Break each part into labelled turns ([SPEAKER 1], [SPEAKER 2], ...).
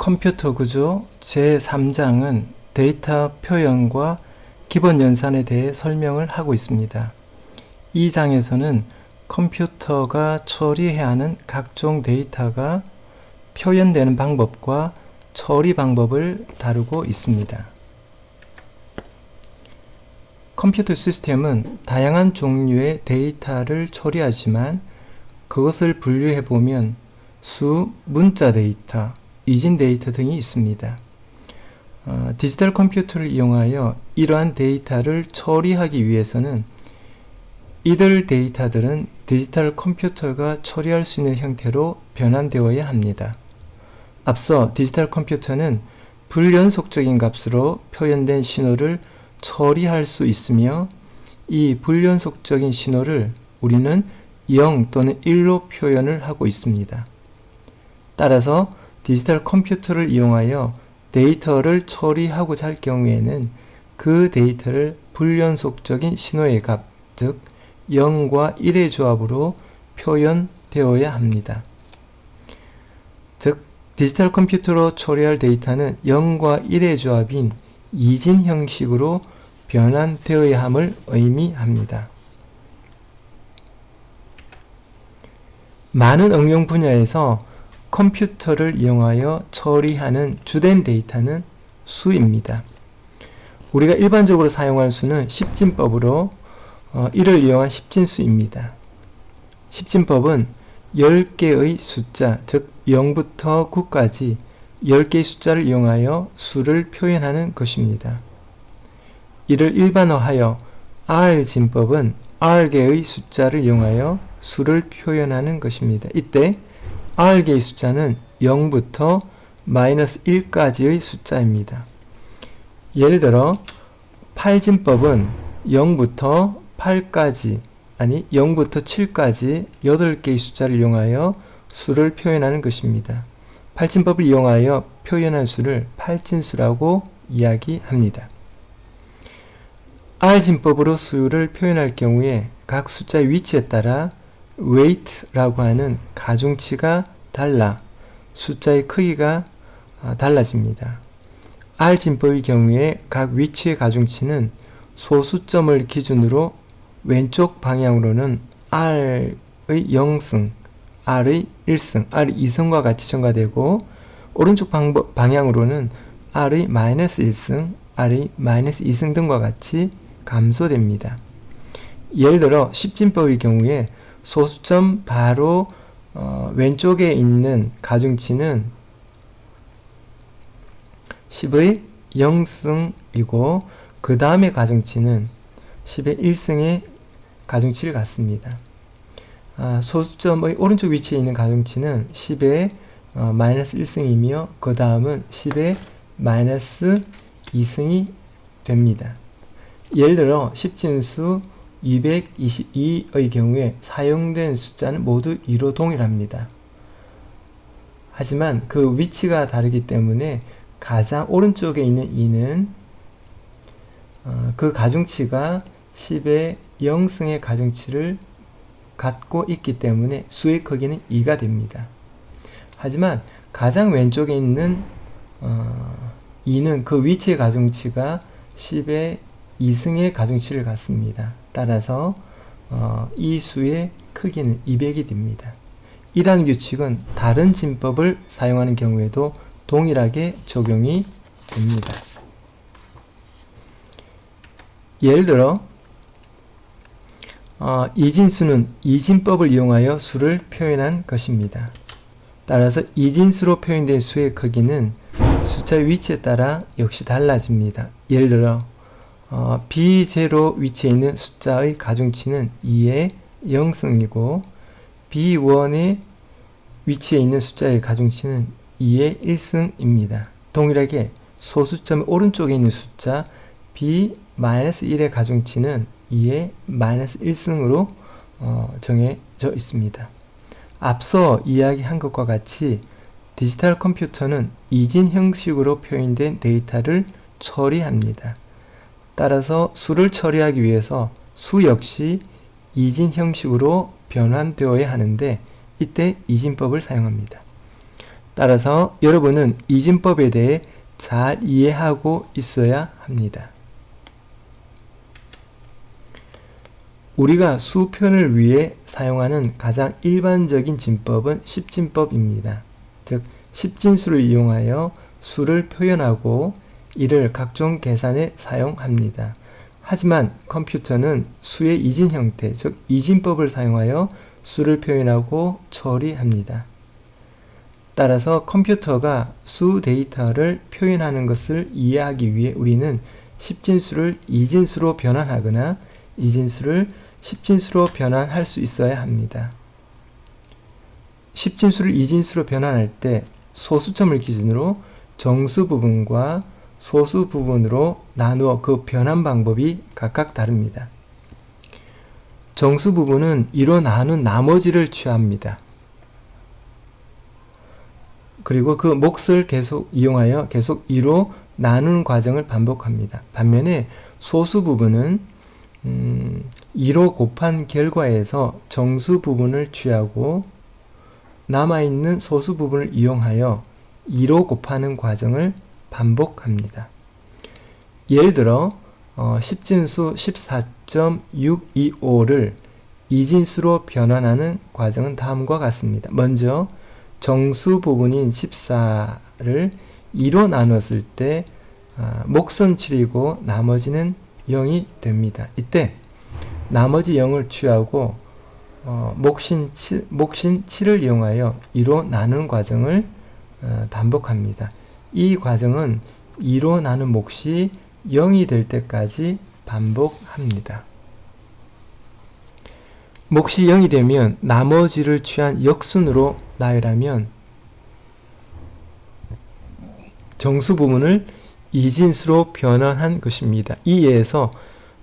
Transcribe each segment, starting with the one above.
[SPEAKER 1] 컴퓨터 구조 제3장은 데이터 표현과 기본 연산에 대해 설명을 하고 있습니다. 이 장에서는 컴퓨터가 처리해야 하는 각종 데이터가 표현되는 방법과 처리 방법을 다루고 있습니다. 컴퓨터 시스템은 다양한 종류의 데이터를 처리하지만 그것을 분류해보면 수, 문자 데이터, 이진 데이터 등이 있습니다. 디지털 컴퓨터를 이용하여 이러한 데이터를 처리하기 위해서는 이들 데이터들은 디지털 컴퓨터가 처리할 수 있는 형태로 변환되어야 합니다. 앞서 디지털 컴퓨터는 불연속적인 값으로 표현된 신호를 처리할 수 있으며 이 불연속적인 신호를 우리는 0 또는 1로 표현을 하고 있습니다. 따라서 디지털 컴퓨터를 이용하여 데이터를 처리하고자 할 경우에는 그 데이터를 불연속적인 신호의 값, 즉 0과 1의 조합으로 표현되어야 합니다. 즉 디지털 컴퓨터로 처리할 데이터는 0과 1의 조합인 이진 형식으로 변환되어야 함을 의미합니다. 많은 응용 분야에서 컴퓨터를 이용하여 처리하는 주된 데이터는 수입니다. 우리가 일반적으로 사용할 수는 십진법으로 이를 이용한 십진수입니다. 십진법은 10개의 숫자, 즉 0부터 9까지 10개의 숫자를 이용하여 수를 표현하는 것입니다. 이를 일반화하여 R진법은 R개의 숫자를 이용하여 수를 표현하는 것입니다. 이때 R개의 숫자는 0부터 -1까지의 숫자입니다. 예를 들어 8진법은 0부터 8까지, 아니 0부터 7까지 8개의 숫자를 이용하여 수를 표현하는 것입니다. 8진법을 이용하여 표현한 수를 8진수라고 이야기합니다. R진법으로 수를 표현할 경우에 각 숫자의 위치에 따라 weight라고 하는 가중치가 달라 숫자의 크기가 달라집니다. R진법의 경우에 각 위치의 가중치는 소수점을 기준으로 왼쪽 방향으로는 R의 0승, R의 1승, R의 2승과 같이 증가되고 오른쪽 방향으로는 R의 -1승, R의 -2승 등과 같이 감소됩니다. 예를 들어 십진법의 경우에 소수점 바로 왼쪽에 있는 가중치는 10의 0승이고 그 다음에 가중치는 10의 1승의 가중치를 갖습니다. 소수점의 오른쪽 위치에 있는 가중치는 10의 -1승이며 그 다음은 10의 -2승이 됩니다. 예를 들어 십진수 222의 경우에 사용된 숫자는 모두 2로 동일합니다. 하지만 그 위치가 다르기 때문에 가장 오른쪽에 있는 2는 그 가중치가 10의 0승의 가중치를 갖고 있기 때문에 수의 크기는 2가 됩니다. 하지만 가장 왼쪽에 있는 2는 그 위치의 가중치가 10의 2승의 가중치를 갖습니다. 따라서 이 수의 크기는 200이 됩니다. 이러한 규칙은 다른 진법을 사용하는 경우에도 동일하게 적용이 됩니다. 예를 들어 이진수는 이진법을 이용하여 수를 표현한 것입니다. 따라서 이진수로 표현된 수의 크기는 숫자의 위치에 따라 역시 달라집니다. 예를 들어 B0 위치에 있는 숫자의 가중치는 2의 0승이고 B1의 위치에 있는 숫자의 가중치는 2의 1승입니다. 동일하게 소수점의 오른쪽에 있는 숫자 B-1의 가중치는 2의 -1승으로 정해져 있습니다. 앞서 이야기한 것과 같이 디지털 컴퓨터는 이진 형식으로 표현된 데이터를 처리합니다. 따라서 수를 처리하기 위해서 수 역시 이진 형식으로 변환되어야 하는데 이때 이진법을 사용합니다. 따라서 여러분은 이진법에 대해 잘 이해하고 있어야 합니다. 우리가 수 표현을 위해 사용하는 가장 일반적인 진법은 십진법입니다. 즉, 십진수를 이용하여 수를 표현하고 이를 각종 계산에 사용합니다. 하지만 컴퓨터는 수의 이진 형태, 즉 이진법을 사용하여 수를 표현하고 처리합니다. 따라서 컴퓨터가 수 데이터를 표현하는 것을 이해하기 위해 우리는 십진수를 이진수로 변환하거나 이진수를 십진수로 변환할 수 있어야 합니다. 십진수를 이진수로 변환할 때 소수점을 기준으로 정수 부분과 소수 부분으로 나누어 그 변환 방법이 각각 다릅니다. 정수 부분은 2로 나눈 나머지를 취합니다. 그리고 그 몫을 계속 이용하여 계속 2로 나누는 과정을 반복합니다. 반면에 소수 부분은 2로 곱한 결과에서 정수 부분을 취하고 남아있는 소수 부분을 이용하여 2로 곱하는 과정을 반복합니다. 예를 들어 십진수 14.625를 이진수로 변환하는 과정은 다음과 같습니다. 먼저 정수 부분인 14를 2로 나눴을 때 목선 7이고 나머지는 0이 됩니다. 이때 나머지 0을 취하고 몫인 7을 이용하여 2로 나누는 과정을 반복합니다. 이 과정은 2로 나눈 몫이 0이 될 때까지 반복합니다. 몫이 0이 되면 나머지를 취한 역순으로 나열하면 정수 부분을 이진수로 변환한 것입니다. 이 예에서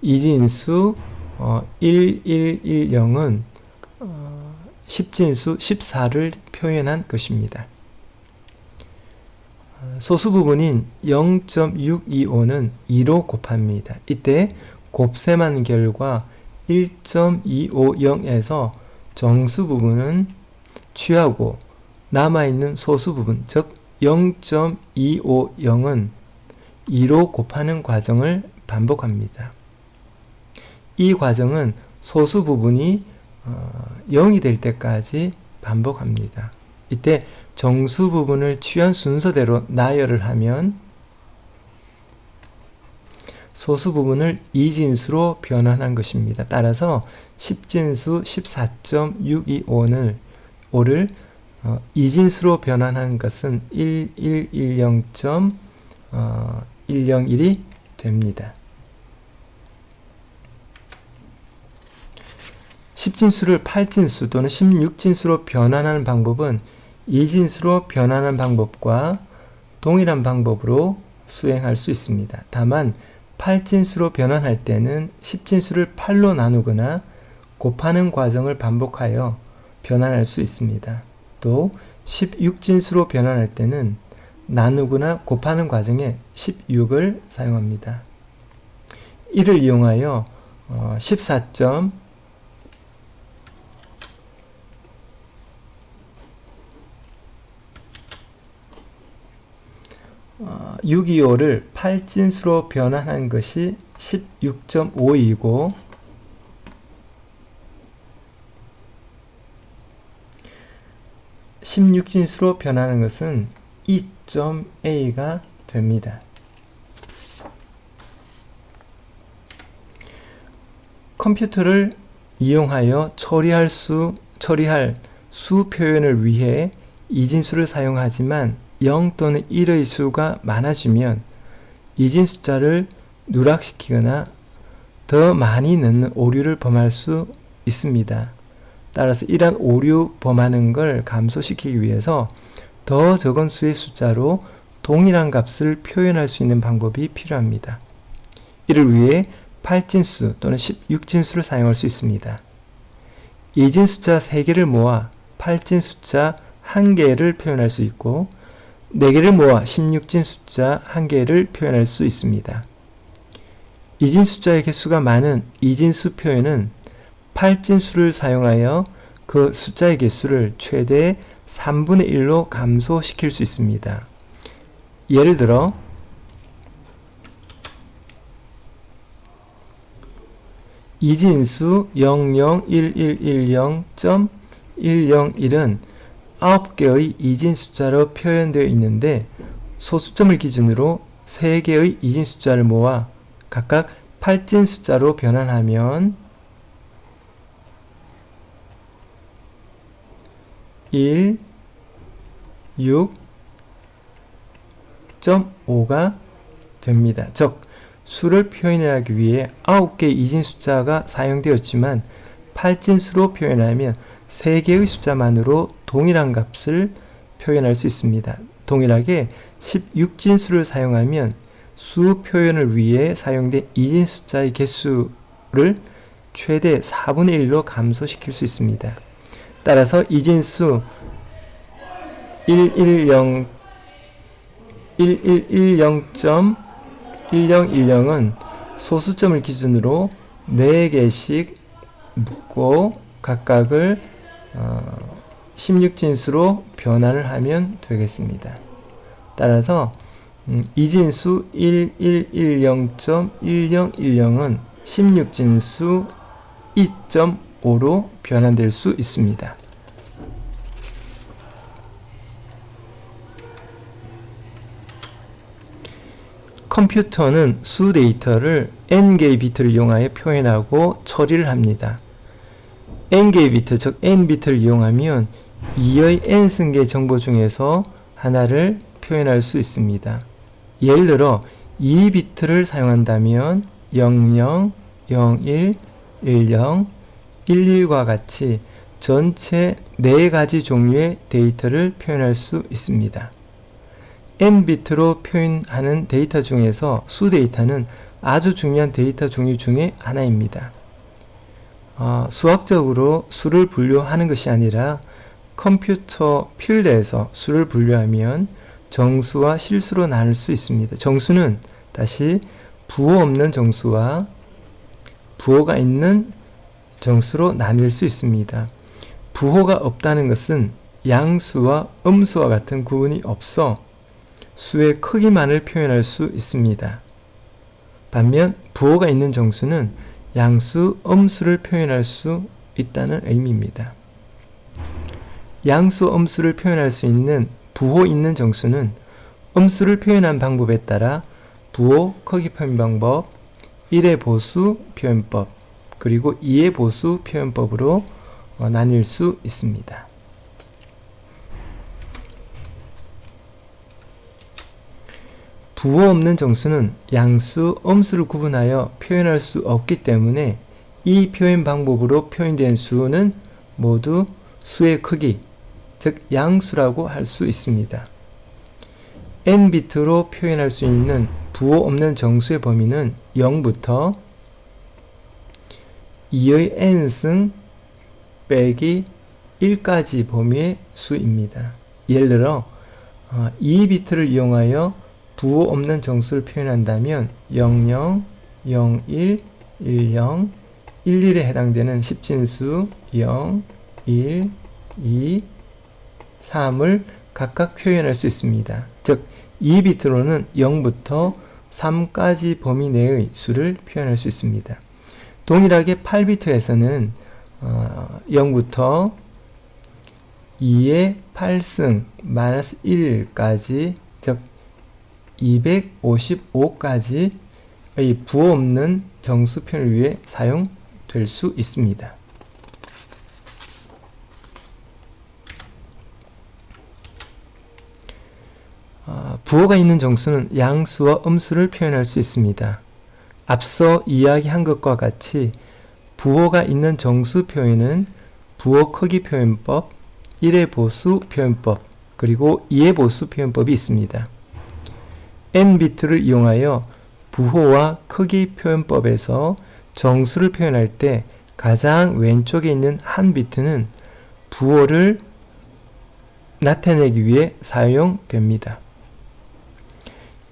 [SPEAKER 1] 이진수 1110은 십진수 14를 표현한 것입니다. 소수 부분인 0.625는 2로 곱합니다. 이때 곱셈한 결과 1.250에서 정수 부분은 취하고 남아있는 소수 부분, 즉 0.250은 2로 곱하는 과정을 반복합니다. 이 과정은 소수 부분이 0이 될 때까지 반복합니다. 이때 정수 부분을 취한 순서대로 나열을 하면 소수 부분을 이진수로 변환한 것입니다. 따라서 십진수 14.625를 이진수로 변환한 것은 1110.101이 됩니다. 십진수를 8진수 또는 16진수로 변환하는 방법은 이진수로 변환하는 방법과 동일한 방법으로 수행할 수 있습니다. 다만 8진수로 변환할 때는 10진수를 8로 나누거나 곱하는 과정을 반복하여 변환할 수 있습니다. 또 16진수로 변환할 때는 나누거나 곱하는 과정에 16을 사용합니다. 이를 이용하여 625를 8진수로 변환한 것이 16.5이고 16진수로 변하는 것은 2.a가 됩니다. 컴퓨터를 이용하여 처리할 수 표현을 위해 이진수를 사용하지만 0 또는 1의 수가 많아지면 이진 숫자를 누락시키거나 더 많이 넣는 오류를 범할 수 있습니다. 따라서 이러한 오류 범하는 걸 감소시키기 위해서 더 적은 수의 숫자로 동일한 값을 표현할 수 있는 방법이 필요합니다. 이를 위해 8진수 또는 16진수를 사용할 수 있습니다. 이진 숫자 3개를 모아 8진 숫자 1개를 표현할 수 있고 4개를 모아 16진 숫자 1개를 표현할 수 있습니다. 이진 숫자의 개수가 많은 이진수 표현은 8진수를 사용하여 그 숫자의 개수를 최대 3분의 1로 감소시킬 수 있습니다. 예를 들어 이진수 001110.101은 9개의 이진 숫자로 표현되어 있는데 소수점을 기준으로 3개의 이진 숫자를 모아 각각 8진 숫자로 변환하면 1, 6.5가 됩니다. 즉 수를 표현하기 위해 9개의 이진 숫자가 사용되었지만 8진수로 표현하면 3개의 숫자만으로 동일한 값을 표현할 수 있습니다. 동일하게 16진수를 사용하면 수 표현을 위해 사용된 이진 숫자의 개수를 최대 4분의 1로 감소시킬 수 있습니다. 따라서 이진수 1110.1010은 소수점을 기준으로 4개씩 묶고 각각을 16진수로 변환을 하면 되겠습니다. 따라서 이진수 1110.1010은 16진수 2.5로 변환될 수 있습니다. 컴퓨터는 수 데이터를 n개의 비트를 이용하여 표현하고 처리를 합니다. n개의 비트, 즉 n비트를 이용하면 2의 n승계 정보 중에서 하나를 표현할 수 있습니다. 예를 들어 2비트를 사용한다면 00, 01, 10, 11과 같이 전체 4가지 종류의 데이터를 표현할 수 있습니다. n비트로 표현하는 데이터 중에서 수 데이터는 아주 중요한 데이터 종류 중에 하나입니다. 수학적으로 수를 분류하는 것이 아니라 컴퓨터 필드에서 수를 분류하면 정수와 실수로 나눌 수 있습니다. 정수는 다시 부호 없는 정수와 부호가 있는 정수로 나뉠 수 있습니다. 부호가 없다는 것은 양수와 음수와 같은 구분이 없어 수의 크기만을 표현할 수 있습니다. 반면 부호가 있는 정수는 양수, 음수를 표현할 수 있다는 의미입니다. 양수, 음수를 표현할 수 있는 부호 있는 정수는 음수를 표현한 방법에 따라 부호, 크기 표현 방법, 1의 보수 표현법, 그리고 2의 보수 표현법으로 나뉠 수 있습니다. 부호 없는 정수는 양수, 음수를 구분하여 표현할 수 없기 때문에 이 표현 방법으로 표현된 수는 모두 수의 크기, 즉 양수라고 할 수 있습니다. n비트로 표현할 수 있는 부호 없는 정수의 범위는 0부터 2의 n승 빼기 1까지 범위의 수입니다. 예를 들어 2비트를 이용하여 부호 없는 정수를 표현한다면 00, 01, 10, 11에 해당되는 10진수 0, 1, 2, 3을 각각 표현할 수 있습니다. 즉 2비트로는 0부터 3까지 범위 내의 수를 표현할 수 있습니다. 동일하게 8비트에서는 0부터 2의 8승 마이너스 1까지 즉 255까지의 부호 없는 정수 표현을 위해 사용될 수 있습니다. 부호가 있는 정수는 양수와 음수를 표현할 수 있습니다. 앞서 이야기한 것과 같이 부호가 있는 정수 표현은 부호 크기 표현법, 1의 보수 표현법, 그리고 2의 보수 표현법이 있습니다. n비트를 이용하여 부호와 크기 표현법에서 정수를 표현할 때 가장 왼쪽에 있는 한 비트는 부호를 나타내기 위해 사용됩니다.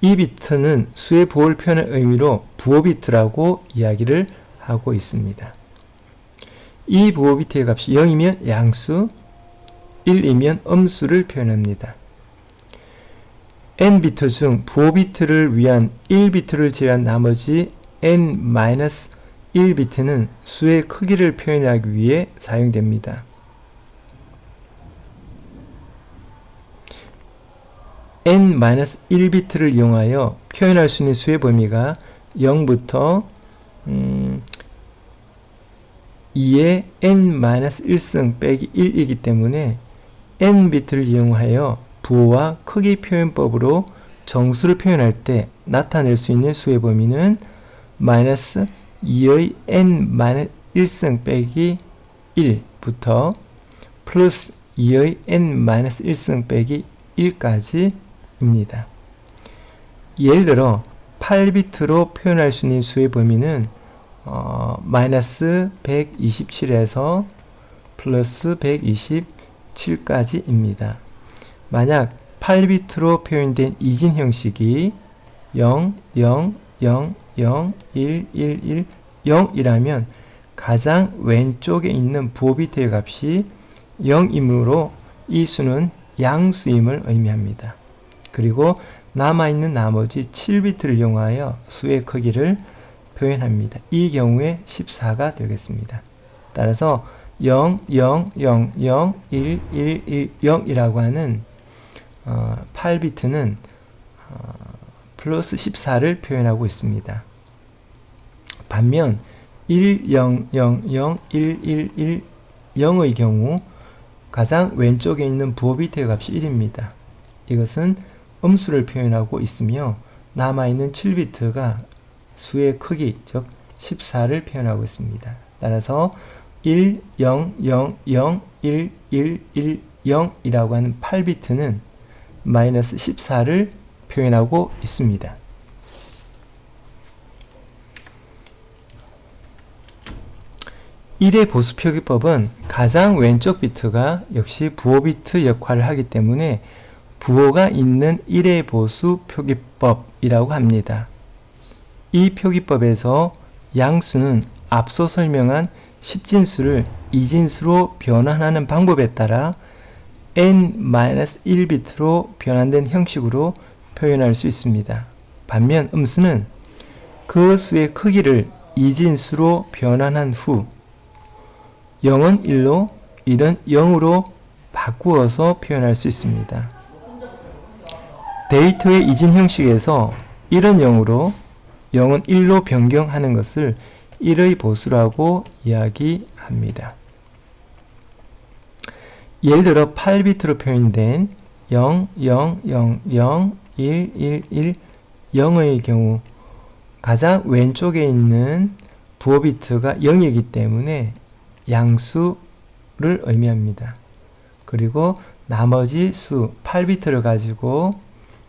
[SPEAKER 1] 이 비트는 수의 부호를 표현할 의미로 부호 비트라고 이야기를 하고 있습니다. 이 부호 비트의 값이 0이면 양수, 1이면 음수를 표현합니다. n비트 중 부호 비트를 위한 1비트를 제외한 나머지 n-1비트는 수의 크기를 표현하기 위해 사용됩니다. n-1비트를 이용하여 표현할 수 있는 수의 범위가 0부터 2의 n-1승 빼기 1이기 때문에 n비트를 이용하여 부호와 크기 표현법으로 정수를 표현할 때 나타낼 수 있는 수의 범위는 마이너스 2의 n-1승 빼기 1부터 플러스 2의 n-1승 빼기 1까지입니다. 예를 들어 8비트로 표현할 수 있는 수의 범위는 마이너스 127에서 플러스 127까지입니다. 만약 8비트로 표현된 이진 형식이 0, 0, 0, 0, 1, 1, 1, 0이라면 가장 왼쪽에 있는 부호 비트의 값이 0이므로 이 수는 양수임을 의미합니다. 그리고 남아있는 나머지 7비트를 이용하여 수의 크기를 표현합니다. 이 경우에 14가 되겠습니다. 따라서 0, 0, 0, 0, 1, 1, 1, 0이라고 하는 8비트는 플러스 14를 표현하고 있습니다. 반면 1, 0, 0, 0, 1, 1, 1, 0의 경우 가장 왼쪽에 있는 부호 비트의 값이 1입니다. 이것은 음수를 표현하고 있으며 남아있는 7비트가 수의 크기, 즉 14를 표현하고 있습니다. 따라서 1, 0, 0, 0, 1, 1, 1, 0이라고 하는 8비트는 마이너스 14를 표현하고 있습니다. (1의) 보수 표기법은 가장 왼쪽 비트가 역시 부호 비트 역할을 하기 때문에 부호가 있는 1의 보수 표기법이라고 합니다. 이 표기법에서 양수는 앞서 설명한 10진수를 이진수로 변환하는 방법에 따라 n-1비트로 변환된 형식으로 표현할 수 있습니다. 반면 음수는 그 수의 크기를 이진수로 변환한 후 0은 1로 1은 0으로 바꾸어서 표현할 수 있습니다. 데이터의 이진 형식에서 1은 0으로 0은 1로 변경하는 것을 1의 보수라고 이야기합니다. 예를 들어 8비트로 표현된 0, 0, 0, 0, 1, 1, 1, 0의 경우 가장 왼쪽에 있는 부호 비트가 0이기 때문에 양수를 의미합니다. 그리고 나머지 수 8비트를 가지고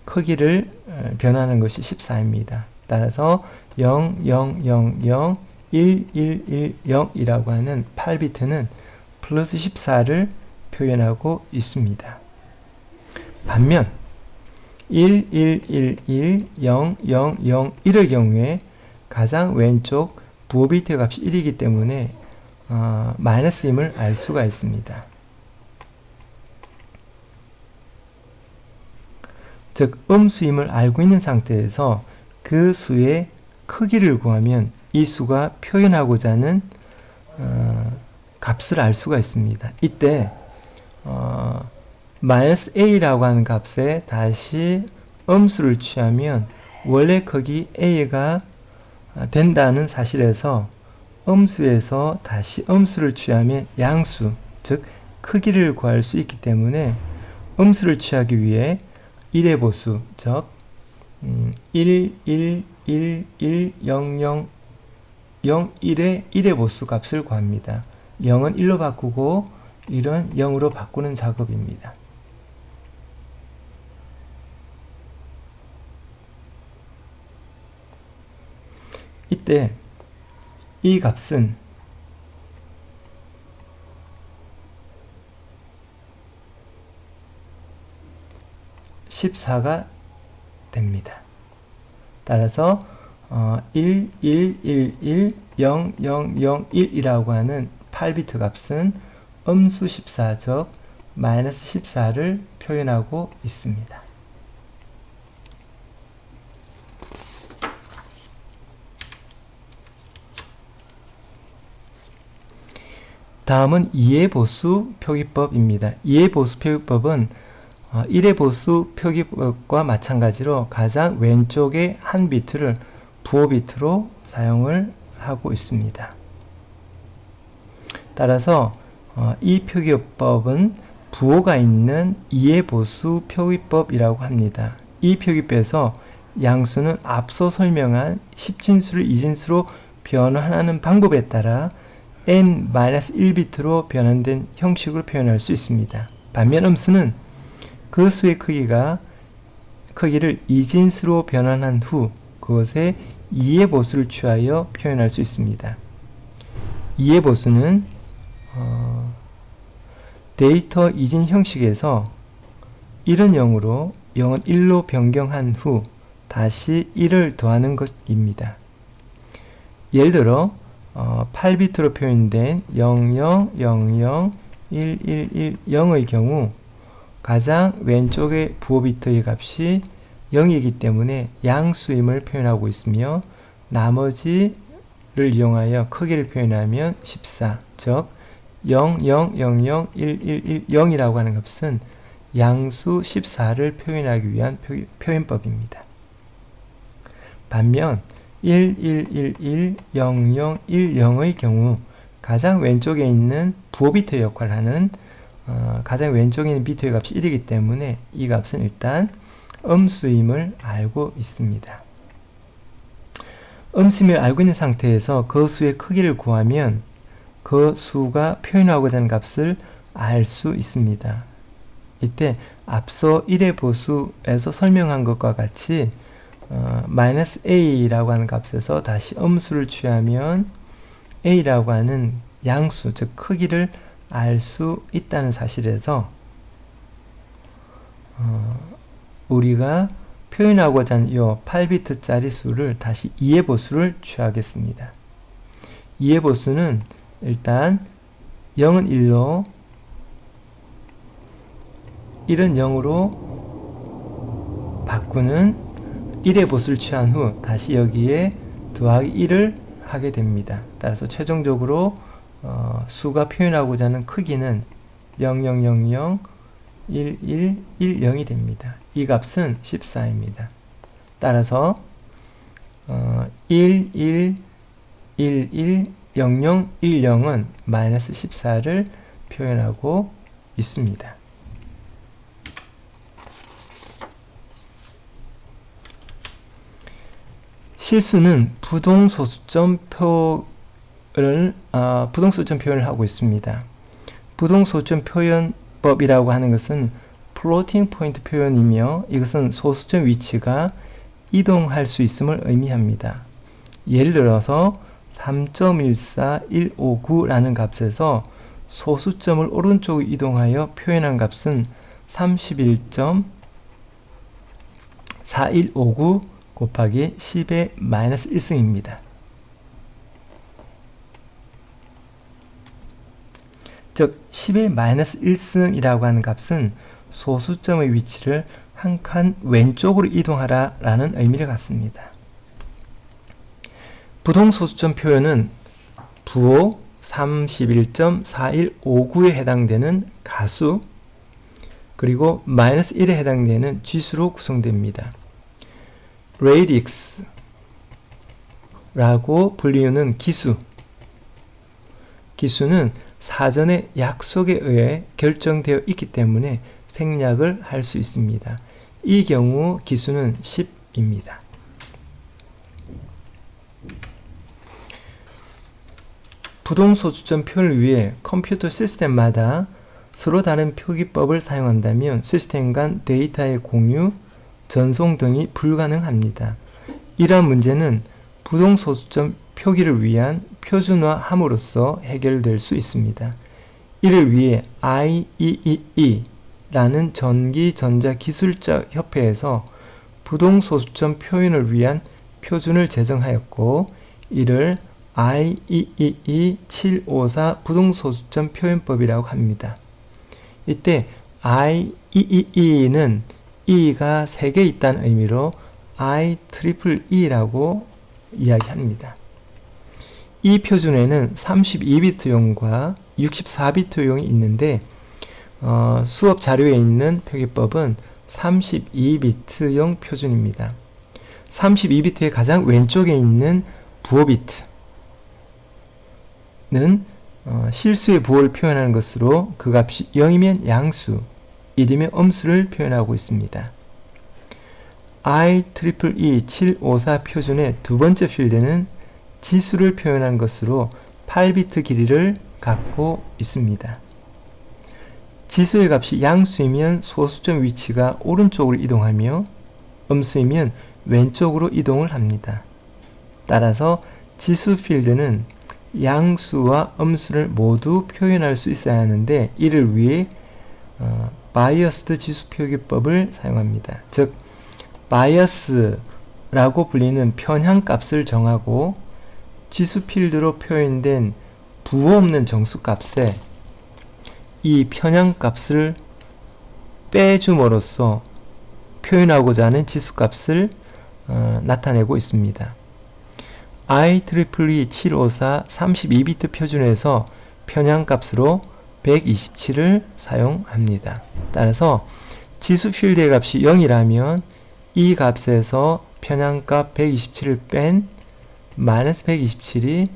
[SPEAKER 1] 크기를 변하는 것이 14입니다. 따라서 0, 0, 0, 0, 1, 1, 1, 0이라고 하는 8비트는 플러스 14를 표현하고 있습니다. 반면 1, 1, 1, 1, 0, 0, 0, 1의 경우에 가장 왼쪽 부호 비트 값이 1이기 때문에 마이너스임을 알 수가 있습니다. 즉 음수임을 알고 있는 상태에서 그 수의 크기를 구하면 이 수가 표현하고자 하는 값을 알 수가 있습니다. 이때 마이너스 a라고 하는 값에 다시 음수를 취하면 원래 크기 a가 된다는 사실에서 음수에서 다시 음수를 취하면 양수, 즉 크기를 구할 수 있기 때문에 음수를 취하기 위해 1의 보수, 즉 1, 1, 1, 1, 0, 0, 0, 1의 보수 값을 구합니다. 0은 1로 바꾸고 1은 0으로 바꾸는 작업입니다. 이때 이 값은 14가 됩니다. 따라서 1, 1, 1, 1, 0, 0, 0, 1이라고 하는 8비트 값은 음수 14, 즉 마이너스 14를 표현하고 있습니다. 다음은 이해보수 표기법입니다. 이해보수 표기법은 1의 보수 표기법과 마찬가지로 가장 왼쪽의 한 비트를 부호 비트로 사용을 하고 있습니다. 따라서 이 표기법은 부호가 있는 이해보수 표기법이라고 합니다. 이 표기법에서 양수는 앞서 설명한 10진수를 2진수로 변환하는 방법에 따라 n-1비트로 변환된 형식으로 표현할 수 있습니다. 반면 음수는 그 수의 크기를 2진수로 변환한 후 그것의 이해보수를 취하여 표현할 수 있습니다. 이해보수는 데이터 이진 형식에서 1은 0으로 0은 1로 변경한 후 다시 1을 더하는 것입니다. 예를 들어 8비트로 표현된 00, 00, 111, 0의 경우 가장 왼쪽의 부호 비트의 값이 0이기 때문에 양수임을 표현하고 있으며 나머지를 이용하여 크기를 표현하면 14, 즉 0, 0, 0, 0, 1, 1, 1, 0이라고 하는 값은 양수 14를 표현하기 위한 표현법입니다. 반면 1, 1, 1, 1, 0, 0, 1, 0의 경우 가장 왼쪽에 있는 부호 비트 역할을 하는 가장 왼쪽에 있는 비트의 값이 1이기 때문에 이 값은 일단 음수임을 알고 있습니다. 음수임을 알고 있는 상태에서 그 수의 크기를 구하면 그 수가 표현하고자 하는 값을 알 수 있습니다. 이때 앞서 1의 보수에서 설명한 것과 같이 마이너스 a라고 하는 값에서 다시 음수를 취하면 a라고 하는 양수, 즉 크기를 알 수 있다는 사실에서 우리가 표현하고자 하는 이 8비트짜리 수를 다시 이해보수를 취하겠습니다. 이해보수는 일단 0은 1로 1은 0으로 바꾸는 1의 보수를 취한 후 다시 여기에 더하기 1을 하게 됩니다. 따라서 최종적으로 수가 표현하고자 하는 크기는 0000 1110이 됩니다. 이 값은 14입니다. 따라서 11111010은 마이너스 14를 표현하고 있습니다. 실수는 부동소수점 표현을 하고 있습니다. 부동소수점 표현법이라고 하는 것은 플로팅 포인트 표현이며 이것은 소수점 위치가 이동할 수 있음을 의미합니다. 예를 들어서 3.14159라는 값에서 소수점을 오른쪽으로 이동하여 표현한 값은 31.4159 곱하기 10의 마이너스 1승입니다. 즉 10의 마이너스 1승이라고 하는 값은 소수점의 위치를 한 칸 왼쪽으로 이동하라 라는 의미를 갖습니다. 부동소수점 표현은 부호 31.4159에 해당되는 가수 그리고 마이너스 1에 해당되는 지수로 구성됩니다. radix라고 불리우는 기수는 사전의 약속에 의해 결정되어 있기 때문에 생략을 할 수 있습니다. 이 경우 기수는 10입니다. 부동소수점 표현을 위해 컴퓨터 시스템마다 서로 다른 표기법을 사용한다면 시스템 간 데이터의 공유, 전송 등이 불가능합니다. 이러한 문제는 부동소수점 표기를 위한 표준화함으로써 해결될 수 있습니다. 이를 위해 IEEE라는 전기전자기술자 협회에서 부동소수점 표현을 위한 표준을 제정하였고 이를 IEEE 754 부동소수점 표현법이라고 합니다. 이때 IEEE는 E가 3개 있다는 의미로 IEEE라고 이야기합니다. 이 표준에는 32비트용과 64비트용이 있는데 수업 자료에 있는 표기법은 32비트용 표준입니다. 32비트의 가장 왼쪽에 있는 부호 비트는 실수의 부호를 표현하는 것으로 그 값이 0이면 양수, 1이면 음수를 표현하고 있습니다. IEEE 754 표준의 두 번째 필드는 지수를 표현한 것으로 8비트 길이를 갖고 있습니다. 지수의 값이 양수이면 소수점 위치가 오른쪽으로 이동하며 음수이면 왼쪽으로 이동을 합니다. 따라서 지수 필드는 양수와 음수를 모두 표현할 수 있어야 하는데 이를 위해 바이어스드 지수 표기법을 사용합니다. 즉 바이어스라고 불리는 편향값을 정하고 지수 필드로 표현된 부호 없는 정수값에 이 편향값을 빼줌으로써 표현하고자 하는 지수값을 나타내고 있습니다. IEEE 754 32비트 표준에서 편향값으로 127을 사용합니다. 따라서 지수 필드의 값이 0이라면 이 값에서 편향값 127을 뺀 마이너스 127이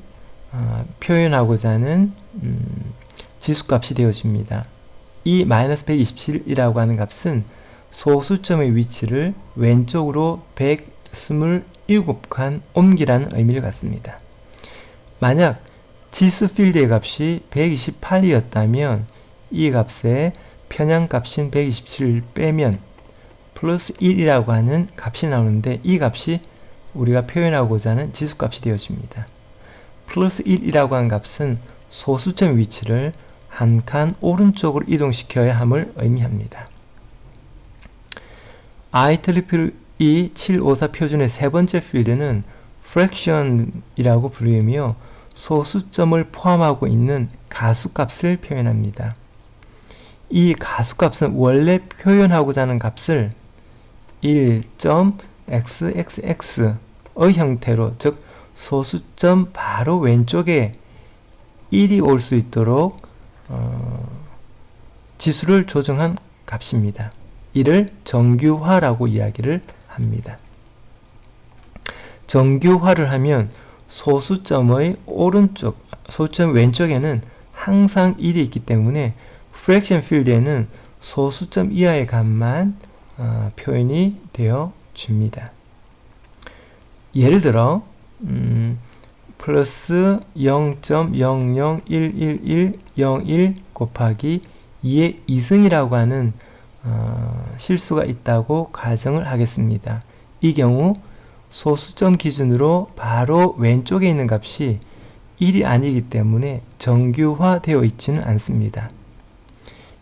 [SPEAKER 1] 표현하고자 하는 지수값이 되어집니다. 이 마이너스 127이라고 하는 값은 소수점의 위치를 왼쪽으로 127칸 옮기라는 의미를 갖습니다. 만약 지수 필드의 값이 128이었다면 이 값에 편향값인 127을 빼면 플러스 1이라고 하는 값이 나오는데 이 값이 우리가 표현하고자 하는 지수값이 되어집니다. 플러스 1이라고 하는 값은 소수점의 위치를 한 칸 오른쪽으로 이동시켜야 함을 의미합니다. IEEE 754 표준의 세 번째 필드는 fraction이라고 불리며 소수점을 포함하고 있는 가수값을 표현합니다. 이 가수값은 원래 표현하고자 하는 값을 1.xxx의 형태로, 즉 소수점 바로 왼쪽에 1이 올 수 있도록 지수를 조정한 값입니다. 이를 정규화라고 이야기를 합니다. 정규화를 하면 소수점의 소수점 왼쪽에는 항상 1이 있기 때문에 fraction 필드에는 소수점 이하의 값만 표현이 되어 줍니다. 예를 들어 플러스 0.001101 곱하기 2의 2승이라고 하는 실수가 있다고 가정을 하겠습니다. 이 경우 소수점 기준으로 바로 왼쪽에 있는 값이 1이 아니기 때문에 정규화되어 있지는 않습니다.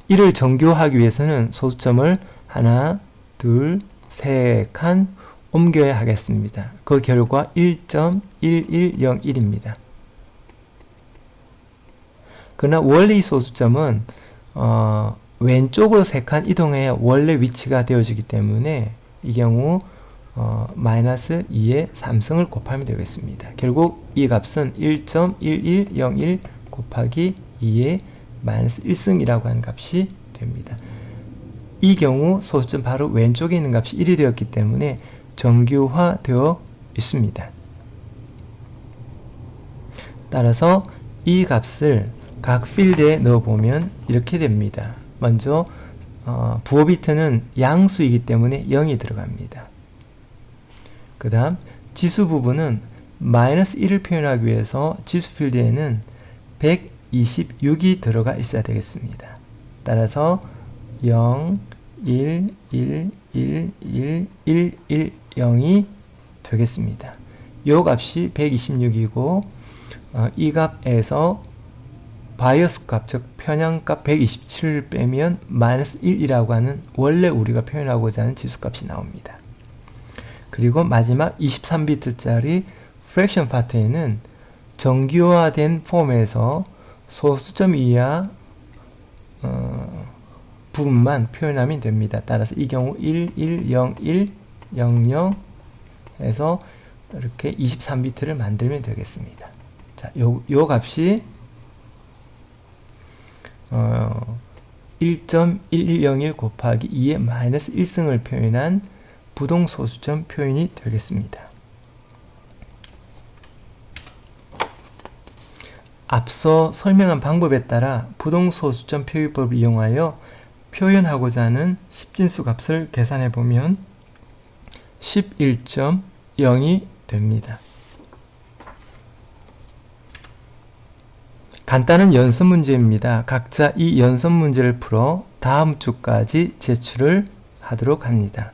[SPEAKER 1] 이를 정규화하기 위해서는 소수점을 하나, 둘, 세 칸 옮겨야 하겠습니다. 그 결과 1.1101입니다. 그러나 원래 이 소수점은 왼쪽으로 3칸 이동해야 원래 위치가 되어지기 때문에 이 경우 마이너스 2의 3승을 곱하면 되겠습니다. 결국 이 값은 1.1101 곱하기 2의 마이너스 1승이라고 하는 값이 됩니다. 이 경우 소수점 바로 왼쪽에 있는 값이 1이 되었기 때문에 정규화되어 있습니다. 따라서 이 값을 각 필드에 넣어보면 이렇게 됩니다. 먼저 부호 비트는 양수이기 때문에 0이 들어갑니다. 그 다음 지수 부분은 마이너스 1을 표현하기 위해서 지수 필드에는 126이 들어가 있어야 되겠습니다. 따라서 0, 1, 1, 1, 1, 1, 1, 0이 되겠습니다. 이 값이 126이고 이 값에서 바이어스 값, 즉 편향값 127을 빼면 마이너스 1이라고 하는 원래 우리가 표현하고자 하는 지수값이 나옵니다. 그리고 마지막 23비트짜리 프랙션 파트에는 정규화된 폼에서 소수점 이하 부분만 표현하면 됩니다. 따라서 이 경우 1, 1, 0, 1, 0, 0 해서 이렇게 23비트를 만들면 되겠습니다. 자, 요 값이 1.1101 곱하기 2의 마이너스 1승을 표현한 부동소수점 표현이 되겠습니다. 앞서 설명한 방법에 따라 부동소수점 표기법을 이용하여 표현하고자 하는 십진수 값을 계산해 보면 11.0이 됩니다. 간단한 연습 문제입니다. 각자 이 연습 문제를 풀어 다음 주까지 제출을 하도록 합니다.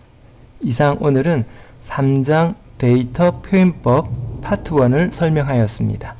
[SPEAKER 1] 이상 오늘은 3장 데이터 표현법 파트 1을 설명하였습니다.